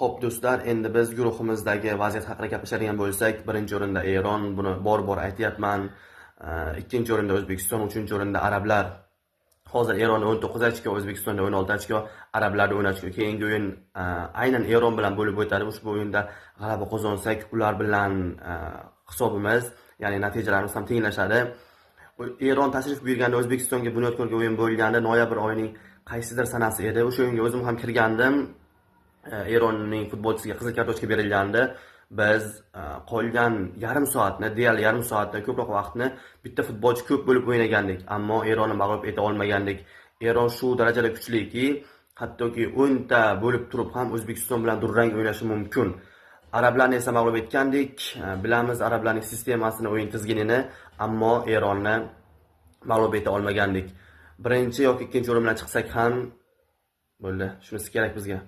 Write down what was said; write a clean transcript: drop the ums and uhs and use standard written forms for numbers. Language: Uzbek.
Xo'p do'stlar, endi biz guruhimizdagi vaziyat haqida gaplashadigan bo'lsak, birinchi o'rinda Eron, buni bor aytyapman. Ikkinchi o'rinda O'zbekiston, uchinchi o'rinda arablar. Hozir Eron 19 ochko, O'zbekistonda 16 ochko, arablarda 10 ochko. Keyingi o'yin aynan Eron bilan bo'lib o'tadi. Ushbu o'yinda g'alaba qozonsak, ular bilan hisobimiz, ya'ni natijalarimiz ham tenglashadi. Eron tashrif buyurganda O'zbekistonga bunyodkorga o'yin bo'lganda noyabr oyining qaysidir sanasi edi. O'sha o'yinga o'zim ham kirgandim. Eronning futbolchisiga qizil kartochka berilgandi. Biz qolgan yarim soatni, deyarli yarim soatdan ko'proq vaqtni bitta futbolchi ko'p bo'lib o'ynagandik, ammo Eronni mag'lub eta olmagandik. Eron shu darajada kuchliki, hattoki 10 ta bo'lib turib ham O'zbekiston bilan durang o'ynashi mumkin. Arablarni esa mag'lub etgandik. Bilamiz arablarning sistemasini, o'yin tizginini, ammo Eronni mag'lub eta olmagandik. Birinchi yoki ikkinchi o'rin bilan chiqsak ham bo'ldi. Shunisi kerak bizga.